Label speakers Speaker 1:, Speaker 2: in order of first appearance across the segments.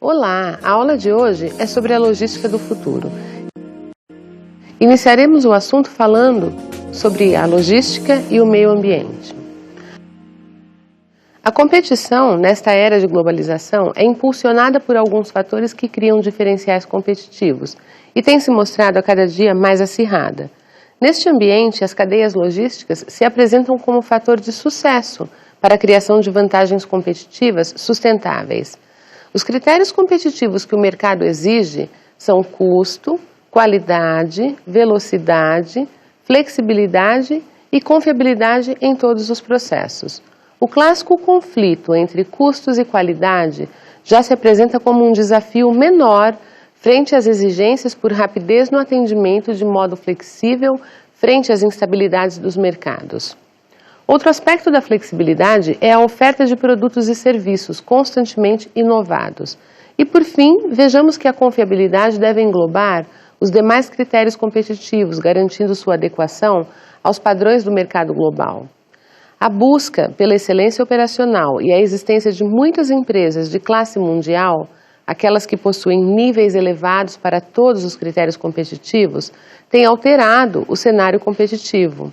Speaker 1: Olá, a aula de hoje é sobre a logística do futuro. Iniciaremos o assunto falando sobre a logística e o meio ambiente. A competição nesta era de globalização é impulsionada por alguns fatores que criam diferenciais competitivos e tem se mostrado a cada dia mais acirrada. Neste ambiente, as cadeias logísticas se apresentam como fator de sucesso para a criação de vantagens competitivas sustentáveis. Os critérios competitivos que o mercado exige são custo, qualidade, velocidade, flexibilidade e confiabilidade em todos os processos. O clássico conflito entre custos e qualidade já se apresenta como um desafio menor frente às exigências por rapidez no atendimento de modo flexível frente às instabilidades dos mercados. Outro aspecto da flexibilidade é a oferta de produtos e serviços constantemente inovados. E, por fim, vejamos que a confiabilidade deve englobar os demais critérios competitivos, garantindo sua adequação aos padrões do mercado global. A busca pela excelência operacional e a existência de muitas empresas de classe mundial, aquelas que possuem níveis elevados para todos os critérios competitivos, tem alterado o cenário competitivo.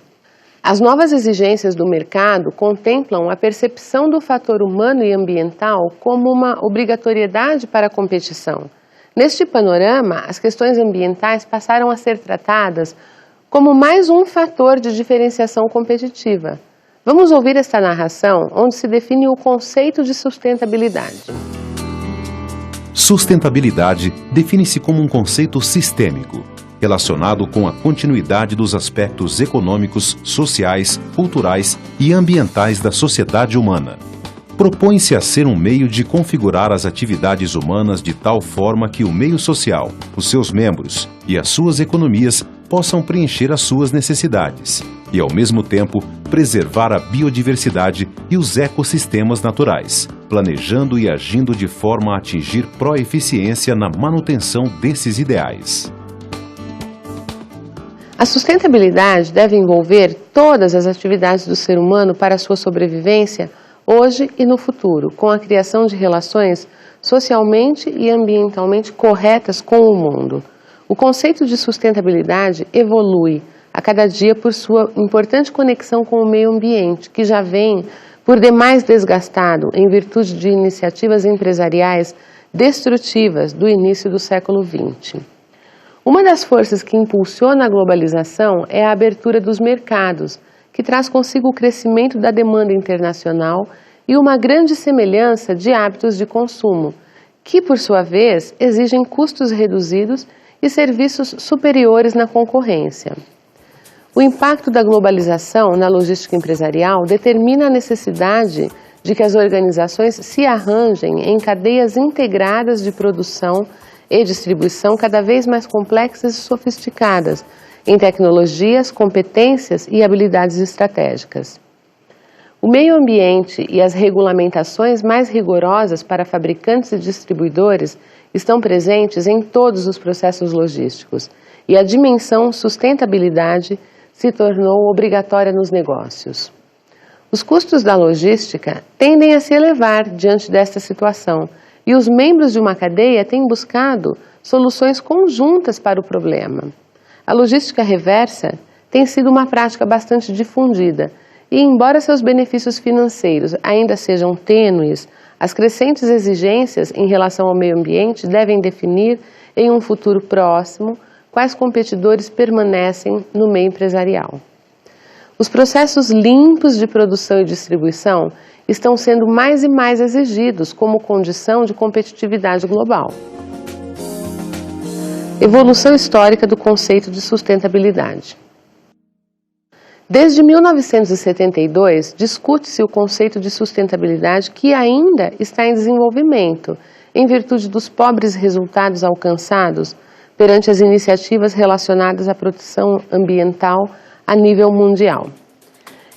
Speaker 1: As novas exigências do mercado contemplam a percepção do fator humano e ambiental como uma obrigatoriedade para a competição. Neste panorama, as questões ambientais passaram a ser tratadas como mais um fator de diferenciação competitiva. Vamos ouvir esta narração, onde se define o conceito de sustentabilidade.
Speaker 2: Sustentabilidade define-se como um conceito sistêmico, relacionado com a continuidade dos aspectos econômicos, sociais, culturais e ambientais da sociedade humana. Propõe-se a ser um meio de configurar as atividades humanas de tal forma que o meio social, os seus membros e as suas economias possam preencher as suas necessidades e, ao mesmo tempo, preservar a biodiversidade e os ecossistemas naturais, planejando e agindo de forma a atingir proeficiência na manutenção desses ideais.
Speaker 1: A sustentabilidade deve envolver todas as atividades do ser humano para a sua sobrevivência hoje e no futuro, com a criação de relações socialmente e ambientalmente corretas com o mundo. O conceito de sustentabilidade evolui a cada dia por sua importante conexão com o meio ambiente, que já vem por demais desgastado em virtude de iniciativas empresariais destrutivas do início do século XX. Uma das forças que impulsiona a globalização é a abertura dos mercados, que traz consigo o crescimento da demanda internacional e uma grande semelhança de hábitos de consumo, que, por sua vez, exigem custos reduzidos e serviços superiores na concorrência. O impacto da globalização na logística empresarial determina a necessidade de que as organizações se arranjem em cadeias integradas de produção e distribuição cada vez mais complexas e sofisticadas, em tecnologias, competências e habilidades estratégicas. O meio ambiente e as regulamentações mais rigorosas para fabricantes e distribuidores estão presentes em todos os processos logísticos e a dimensão sustentabilidade se tornou obrigatória nos negócios. Os custos da logística tendem a se elevar diante desta situação e os membros de uma cadeia têm buscado soluções conjuntas para o problema. A logística reversa tem sido uma prática bastante difundida e, embora seus benefícios financeiros ainda sejam tênues, as crescentes exigências em relação ao meio ambiente devem definir, em um futuro próximo, quais competidores permanecem no meio empresarial. Os processos limpos de produção e distribuição estão sendo mais e mais exigidos como condição de competitividade global. Evolução histórica do conceito de sustentabilidade. Desde 1972, discute-se o conceito de sustentabilidade que ainda está em desenvolvimento, em virtude dos pobres resultados alcançados perante as iniciativas relacionadas à proteção ambiental a nível mundial.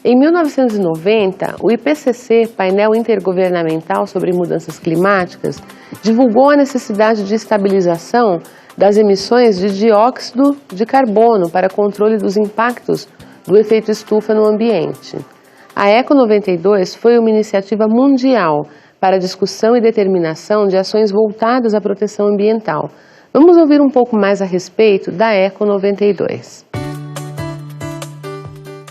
Speaker 1: Em 1990, o IPCC, Painel Intergovernamental sobre Mudanças Climáticas, divulgou a necessidade de estabilização das emissões de dióxido de carbono para controle dos impactos do efeito estufa no ambiente. A ECO 92 foi uma iniciativa mundial para discussão e determinação de ações voltadas à proteção ambiental. Vamos ouvir um pouco mais a respeito da ECO 92.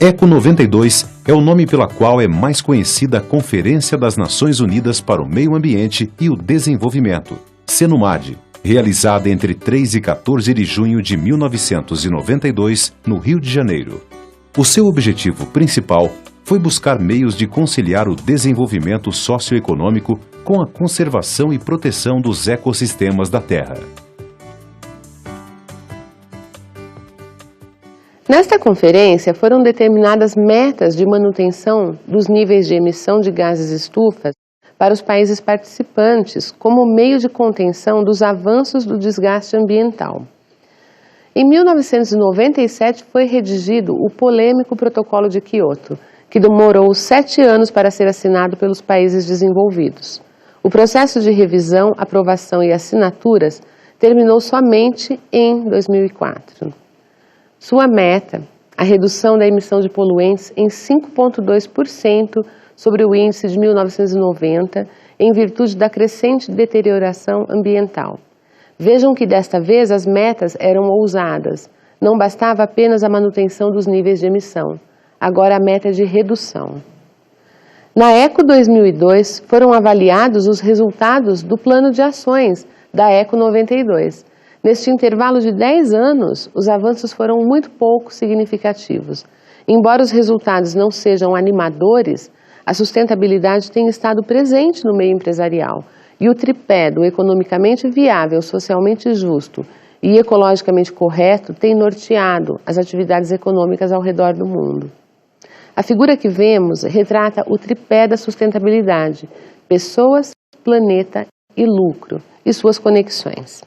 Speaker 2: ECO 92 é o nome pela qual é mais conhecida a Conferência das Nações Unidas para o Meio Ambiente e o Desenvolvimento, CENUMAD, realizada entre 3 e 14 de junho de 1992, no Rio de Janeiro. O seu objetivo principal foi buscar meios de conciliar o desenvolvimento socioeconômico com a conservação e proteção dos ecossistemas da Terra.
Speaker 1: Nesta conferência foram determinadas metas de manutenção dos níveis de emissão de gases estufas para os países participantes como meio de contenção dos avanços do desgaste ambiental. Em 1997 foi redigido o polêmico Protocolo de Quioto, que demorou 7 anos para ser assinado pelos países desenvolvidos. O processo de revisão, aprovação e assinaturas terminou somente em 2004. Sua meta, a redução da emissão de poluentes em 5,2% sobre o índice de 1990, em virtude da crescente deterioração ambiental. Vejam que desta vez as metas eram ousadas. Não bastava apenas a manutenção dos níveis de emissão. Agora a meta é de redução. Na ECO 2002 foram avaliados os resultados do plano de ações da ECO 92. Neste intervalo de 10 anos, os avanços foram muito pouco significativos. Embora os resultados não sejam animadores, a sustentabilidade tem estado presente no meio empresarial e o tripé do economicamente viável, socialmente justo e ecologicamente correto tem norteado as atividades econômicas ao redor do mundo. A figura que vemos retrata o tripé da sustentabilidade: pessoas, planeta e lucro, e suas conexões.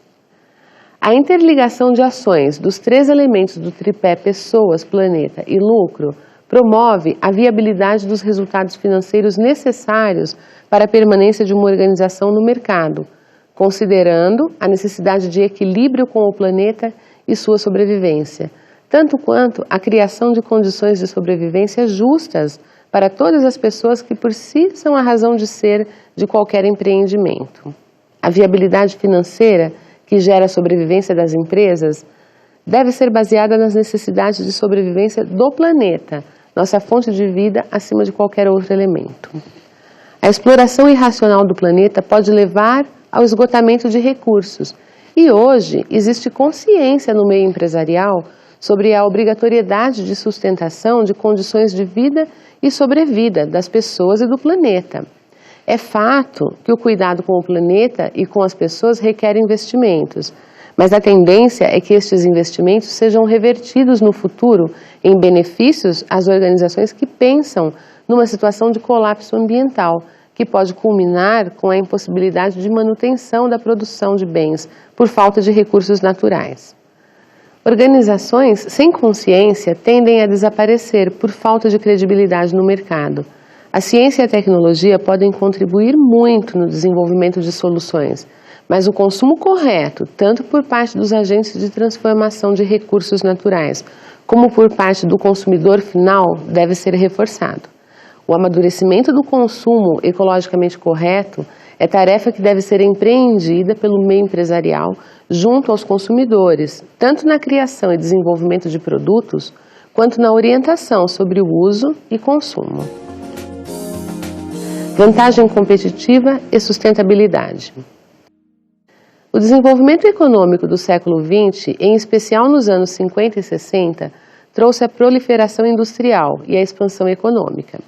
Speaker 1: A interligação de ações dos 3 elementos do tripé pessoas, planeta e lucro promove a viabilidade dos resultados financeiros necessários para a permanência de uma organização no mercado, considerando a necessidade de equilíbrio com o planeta e sua sobrevivência, tanto quanto a criação de condições de sobrevivência justas para todas as pessoas que por si são a razão de ser de qualquer empreendimento. A viabilidade financeira que gera a sobrevivência das empresas deve ser baseada nas necessidades de sobrevivência do planeta, nossa fonte de vida acima de qualquer outro elemento. A exploração irracional do planeta pode levar ao esgotamento de recursos e hoje existe consciência no meio empresarial sobre a obrigatoriedade de sustentação de condições de vida e sobrevida das pessoas e do planeta. É fato que o cuidado com o planeta e com as pessoas requer investimentos, mas a tendência é que estes investimentos sejam revertidos no futuro em benefícios às organizações que pensam numa situação de colapso ambiental, que pode culminar com a impossibilidade de manutenção da produção de bens por falta de recursos naturais. Organizações sem consciência tendem a desaparecer por falta de credibilidade no mercado. A ciência e a tecnologia podem contribuir muito no desenvolvimento de soluções, mas o consumo correto, tanto por parte dos agentes de transformação de recursos naturais, como por parte do consumidor final, deve ser reforçado. O amadurecimento do consumo ecologicamente correto é tarefa que deve ser empreendida pelo meio empresarial junto aos consumidores, tanto na criação e desenvolvimento de produtos, quanto na orientação sobre o uso e consumo. Vantagem competitiva e sustentabilidade. O desenvolvimento econômico do século XX, em especial nos anos 50 e 60, trouxe a proliferação industrial e a expansão econômica.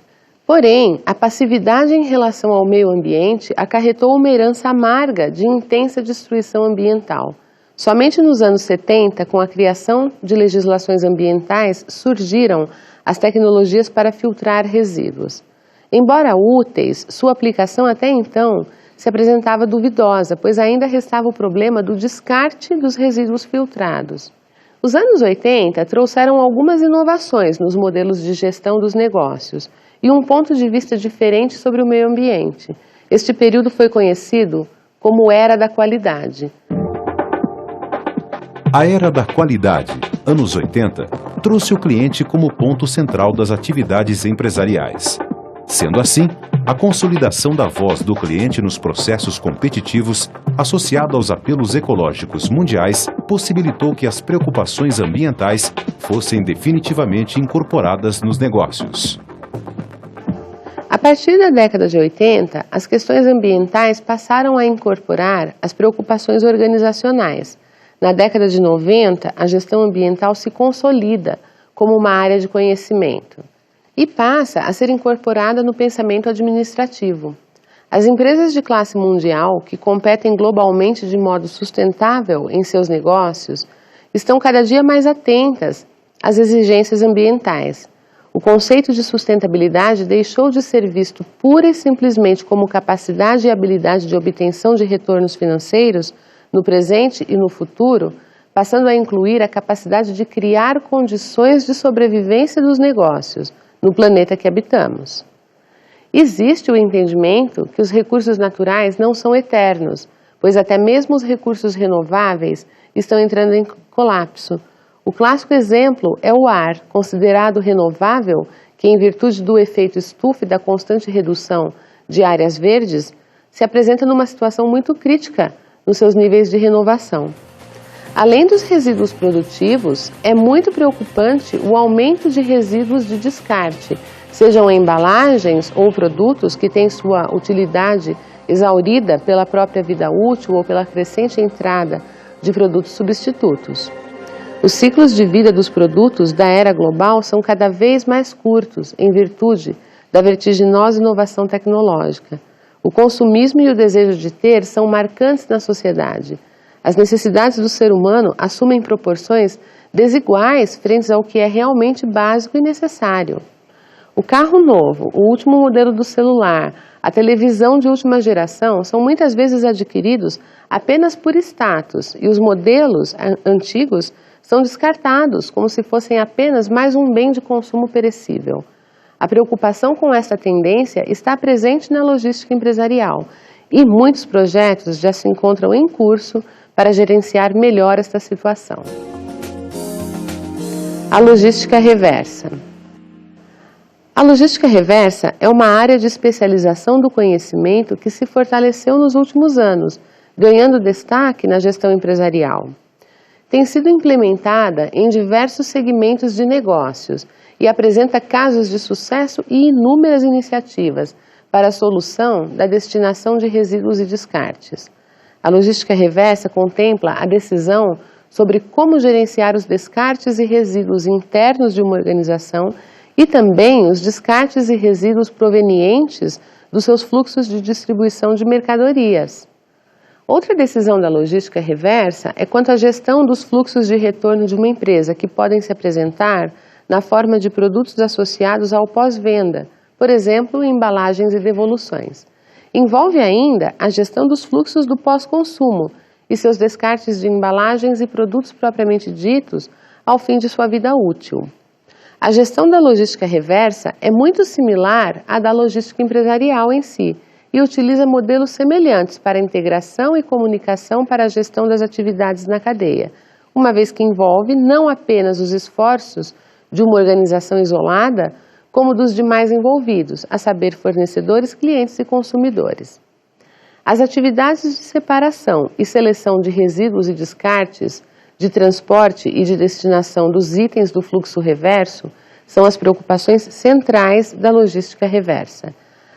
Speaker 1: Porém, a passividade em relação ao meio ambiente acarretou uma herança amarga de intensa destruição ambiental. Somente nos anos 70, com a criação de legislações ambientais, surgiram as tecnologias para filtrar resíduos. Embora úteis, sua aplicação até então se apresentava duvidosa, pois ainda restava o problema do descarte dos resíduos filtrados. Os anos 80 trouxeram algumas inovações nos modelos de gestão dos negócios e um ponto de vista diferente sobre o meio ambiente. Este período foi conhecido como Era da Qualidade.
Speaker 2: A Era da Qualidade, anos 80, trouxe o cliente como ponto central das atividades empresariais. Sendo assim, A consolidação da voz do cliente nos processos competitivos, associado aos apelos ecológicos mundiais, possibilitou que as preocupações ambientais fossem definitivamente incorporadas nos negócios.
Speaker 1: A partir da década de 80, as questões ambientais passaram a incorporar as preocupações organizacionais. Na década de 90, a gestão ambiental se consolida como uma área de conhecimento e passa a ser incorporada no pensamento administrativo. As empresas de classe mundial, que competem globalmente de modo sustentável em seus negócios, estão cada dia mais atentas às exigências ambientais. O conceito de sustentabilidade deixou de ser visto pura e simplesmente como capacidade e habilidade de obtenção de retornos financeiros no presente e no futuro, passando a incluir a capacidade de criar condições de sobrevivência dos negócios no planeta que habitamos. Existe o entendimento que os recursos naturais não são eternos, pois até mesmo os recursos renováveis estão entrando em colapso. O clássico exemplo é o ar, considerado renovável, que em virtude do efeito estufa e da constante redução de áreas verdes, se apresenta numa situação muito crítica nos seus níveis de renovação. Além dos resíduos produtivos, é muito preocupante o aumento de resíduos de descarte, sejam embalagens ou produtos que têm sua utilidade exaurida pela própria vida útil ou pela crescente entrada de produtos substitutos. Os ciclos de vida dos produtos da era global são cada vez mais curtos, em virtude da vertiginosa inovação tecnológica. O consumismo e o desejo de ter são marcantes na sociedade. As necessidades do ser humano assumem proporções desiguais frente ao que é realmente básico e necessário. O carro novo, o último modelo do celular, a televisão de última geração são muitas vezes adquiridos apenas por status e os modelos antigos são descartados como se fossem apenas mais um bem de consumo perecível. A preocupação com essa tendência está presente na logística empresarial e muitos projetos já se encontram em curso para gerenciar melhor esta situação. A logística reversa. A logística reversa é uma área de especialização do conhecimento que se fortaleceu nos últimos anos, ganhando destaque na gestão empresarial. Tem sido implementada em diversos segmentos de negócios e apresenta casos de sucesso e inúmeras iniciativas para a solução da destinação de resíduos e descartes. A logística reversa contempla a decisão sobre como gerenciar os descartes e resíduos internos de uma organização e também os descartes e resíduos provenientes dos seus fluxos de distribuição de mercadorias. Outra decisão da logística reversa é quanto à gestão dos fluxos de retorno de uma empresa, que podem se apresentar na forma de produtos associados ao pós-venda, por exemplo, embalagens e devoluções. Envolve ainda a gestão dos fluxos do pós-consumo e seus descartes de embalagens e produtos propriamente ditos ao fim de sua vida útil. A gestão da logística reversa é muito similar à da logística empresarial em si e utiliza modelos semelhantes para integração e comunicação para a gestão das atividades na cadeia, uma vez que envolve não apenas os esforços de uma organização isolada, como dos demais envolvidos, a saber, fornecedores, clientes e consumidores. As atividades de separação e seleção de resíduos e descartes, de transporte e de destinação dos itens do fluxo reverso são as preocupações centrais da logística reversa.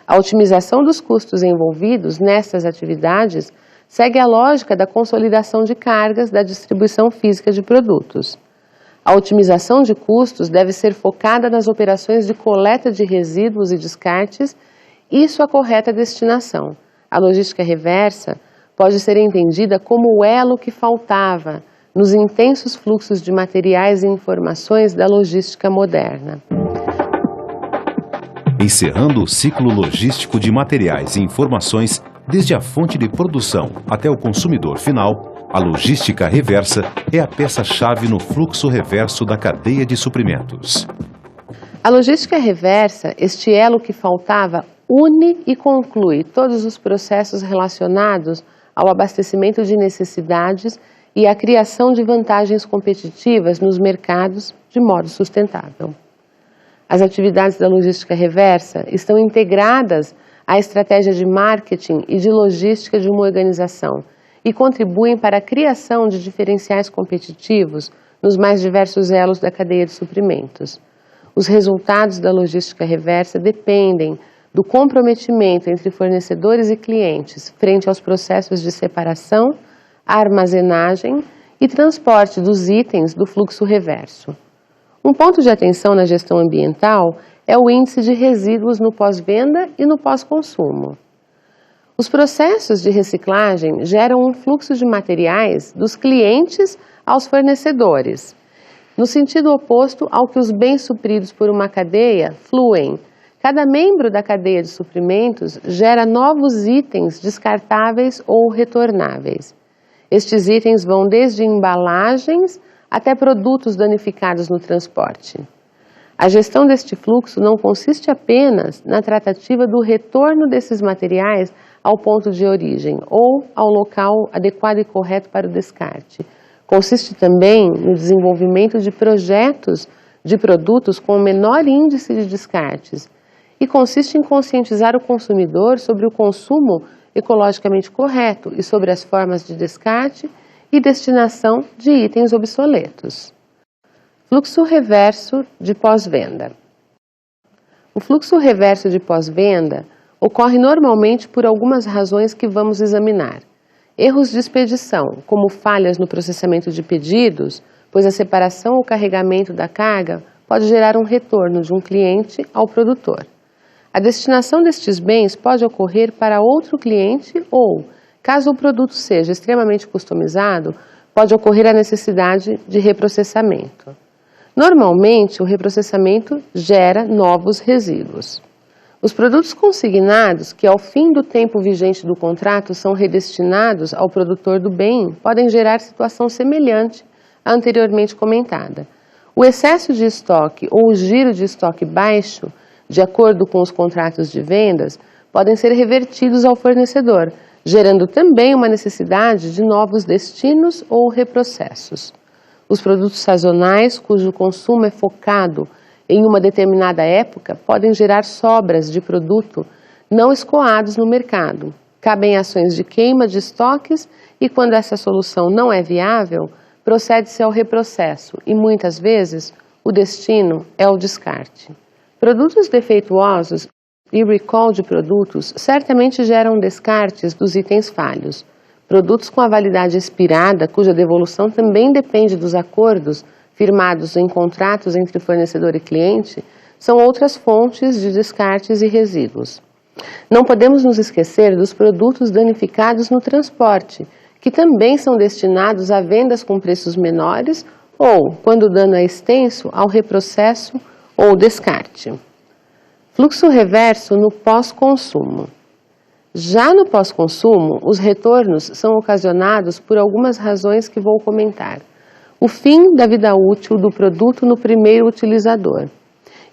Speaker 1: A otimização dos custos envolvidos nestas atividades segue a lógica da consolidação de cargas da distribuição física de produtos. A otimização de custos deve ser focada nas operações de coleta de resíduos e descartes e sua correta destinação. A logística reversa pode ser entendida como o elo que faltava nos intensos fluxos de materiais e informações da logística moderna.
Speaker 2: Encerrando o ciclo logístico de materiais e informações, desde a fonte de produção até o consumidor final, a logística reversa é a peça-chave no fluxo reverso da cadeia de suprimentos.
Speaker 1: A logística reversa, este elo que faltava, une e conclui todos os processos relacionados ao abastecimento de necessidades e à criação de vantagens competitivas nos mercados de modo sustentável. As atividades da logística reversa estão integradas à estratégia de marketing e de logística de uma organização e contribuem para a criação de diferenciais competitivos nos mais diversos elos da cadeia de suprimentos. Os resultados da logística reversa dependem do comprometimento entre fornecedores e clientes frente aos processos de separação, armazenagem e transporte dos itens do fluxo reverso. Um ponto de atenção na gestão ambiental é o índice de resíduos no pós-venda e no pós-consumo. Os processos de reciclagem geram um fluxo de materiais dos clientes aos fornecedores, no sentido oposto ao que os bens supridos por uma cadeia fluem. Cada membro da cadeia de suprimentos gera novos itens descartáveis ou retornáveis. Estes itens vão desde embalagens até produtos danificados no transporte. A gestão deste fluxo não consiste apenas na tratativa do retorno desses materiais ao ponto de origem ou ao local adequado e correto para o descarte. Consiste também no desenvolvimento de projetos de produtos com menor índice de descartes e consiste em conscientizar o consumidor sobre o consumo ecologicamente correto e sobre as formas de descarte e destinação de itens obsoletos. Fluxo reverso de pós-venda. O fluxo reverso de pós-venda ocorre normalmente por algumas razões que vamos examinar. Erros de expedição, como falhas no processamento de pedidos, pois a separação ou carregamento da carga pode gerar um retorno de um cliente ao produtor. A destinação destes bens pode ocorrer para outro cliente ou, caso o produto seja extremamente customizado, pode ocorrer a necessidade de reprocessamento. Normalmente, o reprocessamento gera novos resíduos. Os produtos consignados, que ao fim do tempo vigente do contrato são redestinados ao produtor do bem, podem gerar situação semelhante à anteriormente comentada. O excesso de estoque ou o giro de estoque baixo, de acordo com os contratos de vendas, podem ser revertidos ao fornecedor, gerando também uma necessidade de novos destinos ou reprocessos. Os produtos sazonais, cujo consumo é focado em uma determinada época, podem gerar sobras de produto não escoados no mercado. Cabem ações de queima de estoques e, quando essa solução não é viável, procede-se ao reprocesso e, muitas vezes, o destino é o descarte. Produtos defeituosos e recall de produtos certamente geram descartes dos itens falhos. Produtos com a validade expirada, cuja devolução também depende dos acordos firmados em contratos entre fornecedor e cliente, são outras fontes de descartes e resíduos. Não podemos nos esquecer dos produtos danificados no transporte, que também são destinados a vendas com preços menores ou, quando o dano é extenso, ao reprocesso ou descarte. Fluxo reverso no pós-consumo. Já no pós-consumo, os retornos são ocasionados por algumas razões que vou comentar. O fim da vida útil do produto no primeiro utilizador.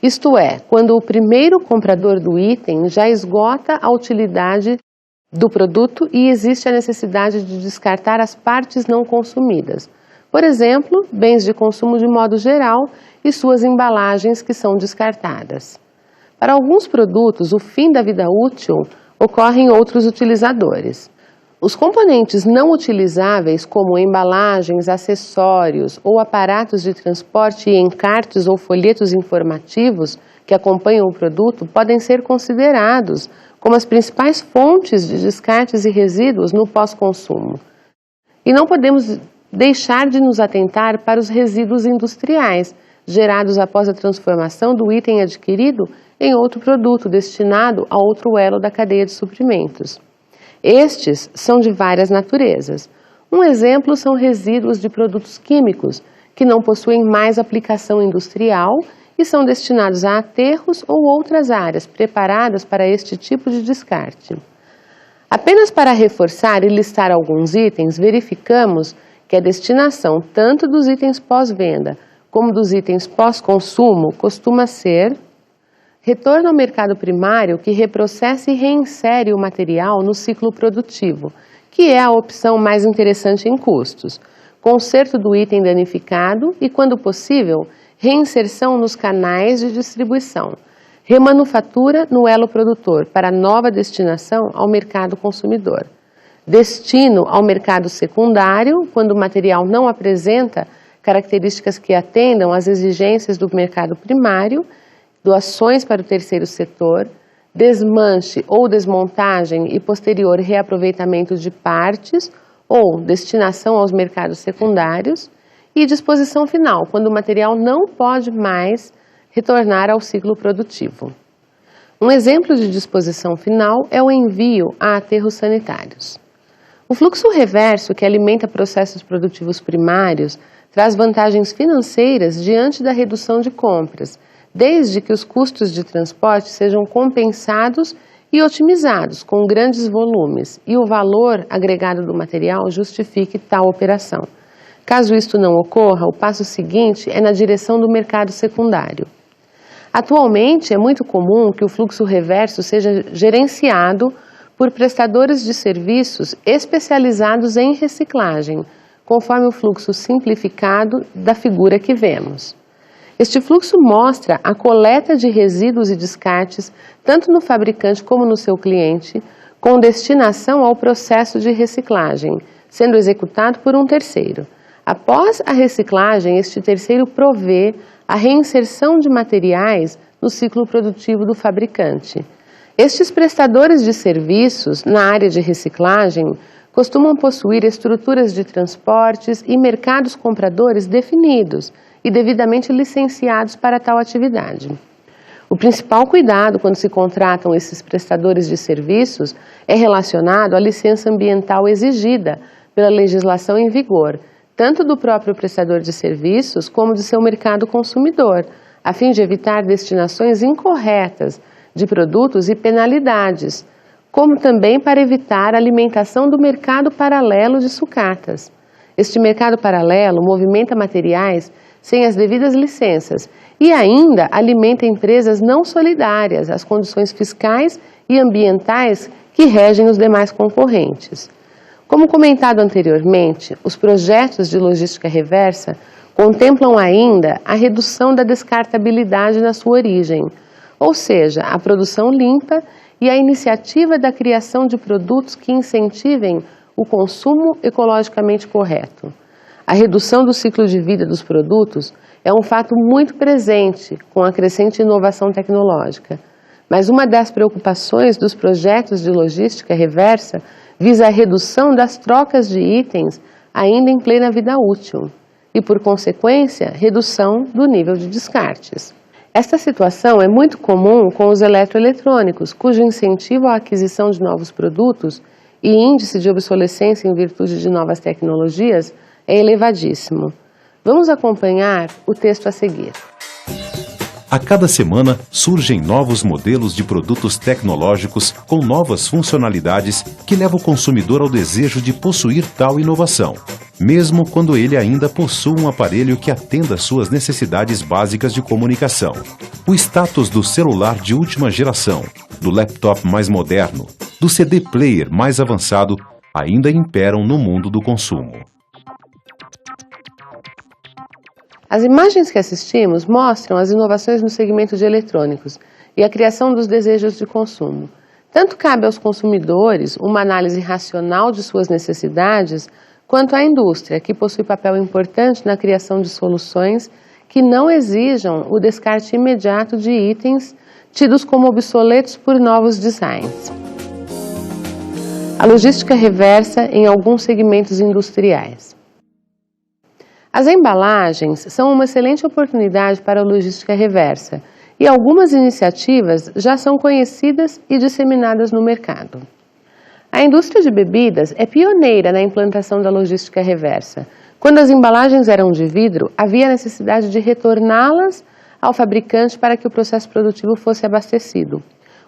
Speaker 1: Isto é, quando o primeiro comprador do item já esgota a utilidade do produto e existe a necessidade de descartar as partes não consumidas. Por exemplo, bens de consumo de modo geral e suas embalagens que são descartadas. Para alguns produtos, o fim da vida útil ocorre em outros utilizadores. Os componentes não utilizáveis, como embalagens, acessórios ou aparatos de transporte e encartes ou folhetos informativos que acompanham o produto, podem ser considerados como as principais fontes de descartes e resíduos no pós-consumo. E não podemos deixar de nos atentar para os resíduos industriais, gerados após a transformação do item adquirido em outro produto destinado a outro elo da cadeia de suprimentos. Estes são de várias naturezas. Um exemplo são resíduos de produtos químicos, que não possuem mais aplicação industrial e são destinados a aterros ou outras áreas preparadas para este tipo de descarte. Apenas para reforçar e listar alguns itens, verificamos que a destinação tanto dos itens pós-venda como dos itens pós-consumo costuma ser retorno ao mercado primário que reprocessa e reinsere o material no ciclo produtivo, que é a opção mais interessante em custos, conserto do item danificado e, quando possível, reinserção nos canais de distribuição, Remanufatura no elo produtor para nova destinação ao mercado consumidor. Destino ao mercado secundário, quando o material não apresenta características que atendam às exigências do mercado primário, doações para o terceiro setor, desmanche ou desmontagem e posterior reaproveitamento de partes ou destinação aos mercados secundários, e disposição final, quando o material não pode mais retornar ao ciclo produtivo. Um exemplo de disposição final é o envio a aterros sanitários. O fluxo reverso, que alimenta processos produtivos primários, traz vantagens financeiras diante da redução de compras, desde que os custos de transporte sejam compensados e otimizados com grandes volumes e o valor agregado do material justifique tal operação. Caso isto não ocorra, o passo seguinte é na direção do mercado secundário. Atualmente, é muito comum que o fluxo reverso seja gerenciado por prestadores de serviços especializados em reciclagem, conforme o fluxo simplificado da figura que vemos. Este fluxo mostra a coleta de resíduos e descartes, tanto no fabricante como no seu cliente, com destinação ao processo de reciclagem, sendo executado por um terceiro. Após a reciclagem, este terceiro provê a reinserção de materiais no ciclo produtivo do fabricante. Estes prestadores de serviços na área de reciclagem costumam possuir estruturas de transportes e mercados compradores definidos e devidamente licenciados para tal atividade. O principal cuidado quando se contratam esses prestadores de serviços é relacionado à licença ambiental exigida pela legislação em vigor, tanto do próprio prestador de serviços como de seu mercado consumidor, a fim de evitar destinações incorretas de produtos e penalidades, como também para evitar a alimentação do mercado paralelo de sucatas. Este mercado paralelo movimenta materiais sem as devidas licenças e ainda alimenta empresas não solidárias às condições fiscais e ambientais que regem os demais concorrentes. Como comentado anteriormente, os projetos de logística reversa contemplam ainda a redução da descartabilidade na sua origem, ou seja, a produção limpa e a iniciativa da criação de produtos que incentivem o consumo ecologicamente correto. A redução do ciclo de vida dos produtos é um fato muito presente com a crescente inovação tecnológica, mas uma das preocupações dos projetos de logística reversa visa a redução das trocas de itens ainda em plena vida útil e, por consequência, redução do nível de descartes. Esta situação é muito comum com os eletroeletrônicos, cujo incentivo à aquisição de novos produtos e índice de obsolescência em virtude de novas tecnologias é elevadíssimo. Vamos acompanhar o texto a seguir.
Speaker 2: A cada semana surgem novos modelos de produtos tecnológicos com novas funcionalidades que levam o consumidor ao desejo de possuir tal inovação, mesmo quando ele ainda possui um aparelho que atenda às suas necessidades básicas de comunicação. O status do celular de última geração, do laptop mais moderno, do CD player mais avançado ainda imperam no mundo do consumo.
Speaker 1: As imagens que assistimos mostram as inovações no segmento de eletrônicos e a criação dos desejos de consumo. Tanto cabe aos consumidores uma análise racional de suas necessidades, quanto à indústria, que possui papel importante na criação de soluções que não exijam o descarte imediato de itens tidos como obsoletos por novos designs. A logística reversa em alguns segmentos industriais. As embalagens são uma excelente oportunidade para a logística reversa e algumas iniciativas já são conhecidas e disseminadas no mercado. A indústria de bebidas é pioneira na implantação da logística reversa. Quando as embalagens eram de vidro, havia necessidade de retorná-las ao fabricante para que o processo produtivo fosse abastecido.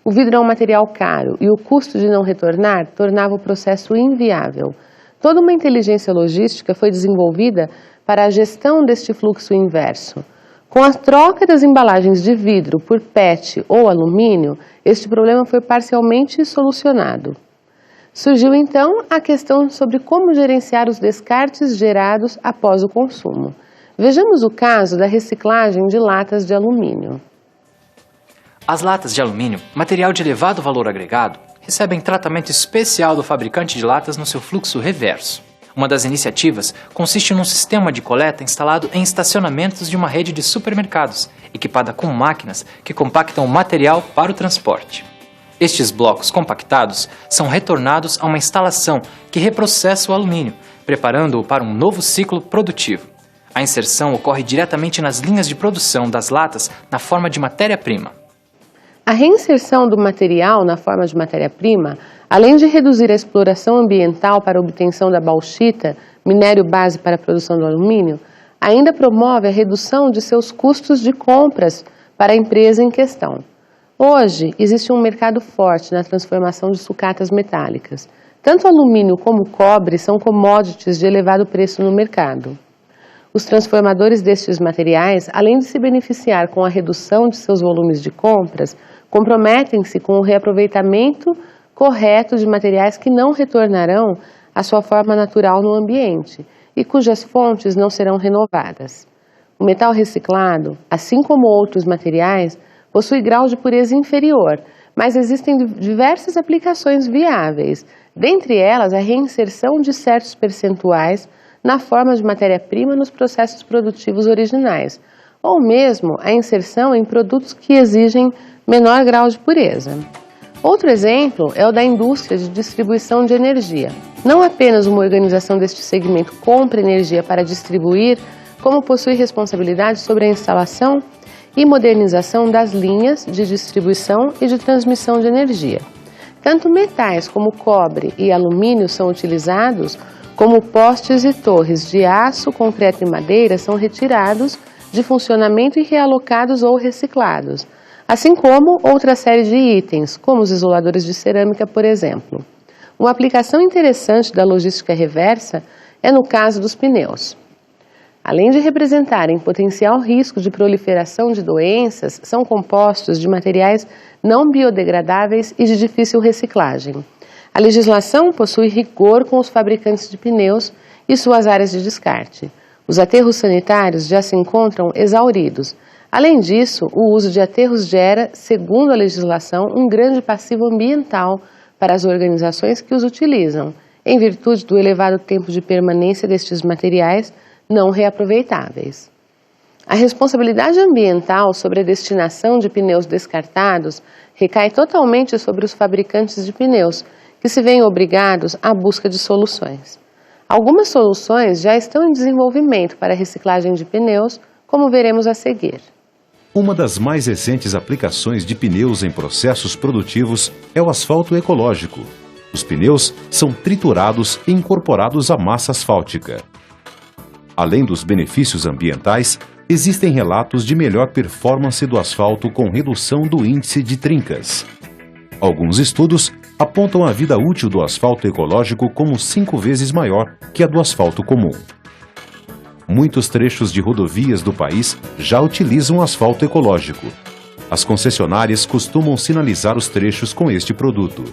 Speaker 1: O vidro é um material caro e o custo de não retornar tornava o processo inviável. Toda uma inteligência logística foi desenvolvida para a gestão deste fluxo inverso. Com a troca das embalagens de vidro por PET ou alumínio, este problema foi parcialmente solucionado. Surgiu então a questão sobre como gerenciar os descartes gerados após o consumo. Vejamos o caso da reciclagem de latas de alumínio.
Speaker 3: As latas de alumínio, material de elevado valor agregado, recebem tratamento especial do fabricante de latas no seu fluxo reverso. Uma das iniciativas consiste num sistema de coleta instalado em estacionamentos de uma rede de supermercados, equipada com máquinas que compactam o material para o transporte. Estes blocos compactados são retornados a uma instalação que reprocessa o alumínio, preparando-o para um novo ciclo produtivo. A inserção ocorre diretamente nas linhas de produção das latas na forma de matéria-prima.
Speaker 1: A reinserção do material na forma de matéria-prima, além de reduzir a exploração ambiental para a obtenção da bauxita, minério base para a produção do alumínio, ainda promove a redução de seus custos de compras para a empresa em questão. Hoje, existe um mercado forte na transformação de sucatas metálicas. Tanto alumínio como cobre são commodities de elevado preço no mercado. Os transformadores destes materiais, além de se beneficiar com a redução de seus volumes de compras, comprometem-se com o reaproveitamento correto de materiais que não retornarão à sua forma natural no ambiente e cujas fontes não serão renovadas. O metal reciclado, assim como outros materiais, possui grau de pureza inferior, mas existem diversas aplicações viáveis, dentre elas a reinserção de certos percentuais na forma de matéria-prima nos processos produtivos originais, ou mesmo a inserção em produtos que exigem menor grau de pureza. Outro exemplo é o da indústria de distribuição de energia. Não apenas uma organização deste segmento compra energia para distribuir, como possui responsabilidade sobre a instalação e modernização das linhas de distribuição e de transmissão de energia. Tanto metais como cobre e alumínio são utilizados, como postes e torres de aço, concreto e madeira são retirados de funcionamento e realocados ou reciclados, assim como outra série de itens, como os isoladores de cerâmica, por exemplo. Uma aplicação interessante da logística reversa é no caso dos pneus. Além de representarem potencial risco de proliferação de doenças, são compostos de materiais não biodegradáveis e de difícil reciclagem. A legislação possui rigor com os fabricantes de pneus e suas áreas de descarte. Os aterros sanitários já se encontram exauridos. Além disso, o uso de aterros gera, segundo a legislação, um grande passivo ambiental para as organizações que os utilizam, em virtude do elevado tempo de permanência destes materiais não reaproveitáveis. A responsabilidade ambiental sobre a destinação de pneus descartados recai totalmente sobre os fabricantes de pneus, que se veem obrigados à busca de soluções. Algumas soluções já estão em desenvolvimento para a reciclagem de pneus, como veremos a seguir.
Speaker 2: Uma das mais recentes aplicações de pneus em processos produtivos é o asfalto ecológico. Os pneus são triturados e incorporados à massa asfáltica. Além dos benefícios ambientais, existem relatos de melhor performance do asfalto com redução do índice de trincas. Alguns estudos apontam a vida útil do asfalto ecológico como 5 vezes maior que a do asfalto comum. Muitos trechos de rodovias do país já utilizam asfalto ecológico. As concessionárias costumam sinalizar os trechos com este produto.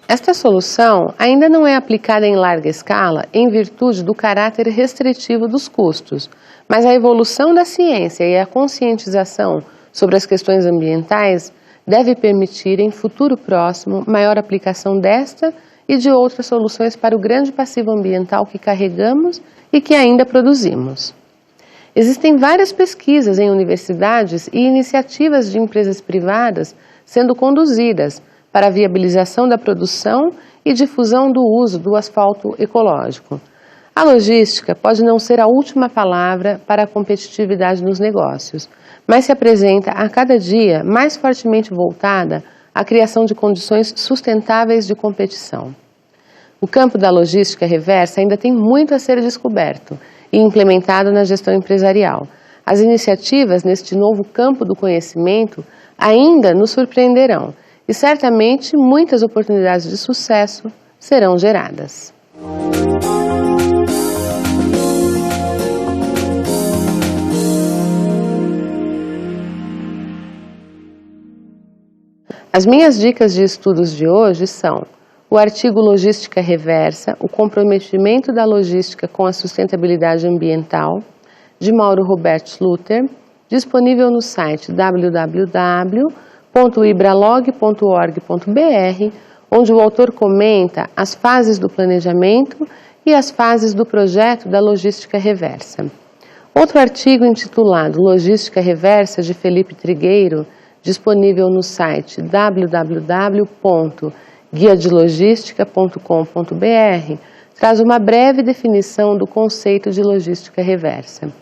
Speaker 1: Esta solução ainda não é aplicada em larga escala em virtude do caráter restritivo dos custos, mas a evolução da ciência e a conscientização sobre as questões ambientais deve permitir, em futuro próximo, maior aplicação desta e de outras soluções para o grande passivo ambiental que carregamos e que ainda produzimos. Existem várias pesquisas em universidades e iniciativas de empresas privadas sendo conduzidas para a viabilização da produção e difusão do uso do asfalto ecológico. A logística pode não ser a última palavra para a competitividade nos negócios, mas se apresenta a cada dia mais fortemente voltada à criação de condições sustentáveis de competição. O campo da logística reversa ainda tem muito a ser descoberto e implementado na gestão empresarial. As iniciativas neste novo campo do conhecimento ainda nos surpreenderão e certamente muitas oportunidades de sucesso serão geradas. As minhas dicas de estudos de hoje são o artigo Logística Reversa, o comprometimento da logística com a sustentabilidade ambiental, de Mauro Roberto Schluter, disponível no site www.ibralog.org.br, onde o autor comenta as fases do planejamento e as fases do projeto da logística reversa. Outro artigo intitulado Logística Reversa, de Felipe Trigueiro, disponível no site www.guiadelogistica.com.br, traz uma breve definição do conceito de logística reversa.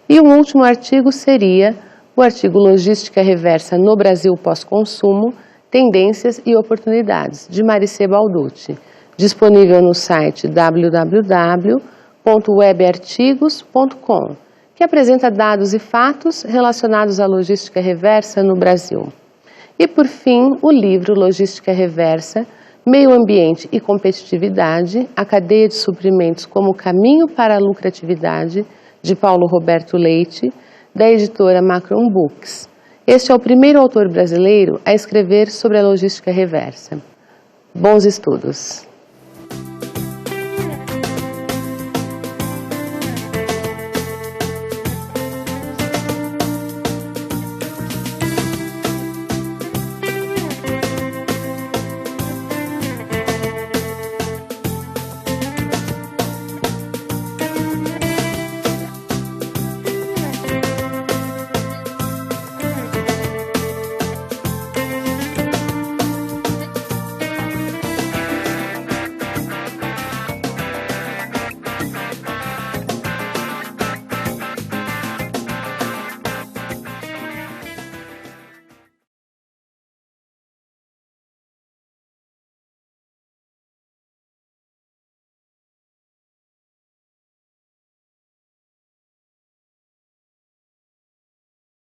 Speaker 1: E o último artigo seria o artigo Logística Reversa no Brasil Pós-Consumo, Tendências e Oportunidades, de Maricê Balducci, disponível no site www.webartigos.com, que apresenta dados e fatos relacionados à logística reversa no Brasil. E, por fim, o livro Logística Reversa, Meio Ambiente e Competitividade, a cadeia de suprimentos como caminho para a lucratividade, de Paulo Roberto Leite, da editora Macron Books. Este é o primeiro autor brasileiro a escrever sobre a logística reversa. Bons estudos!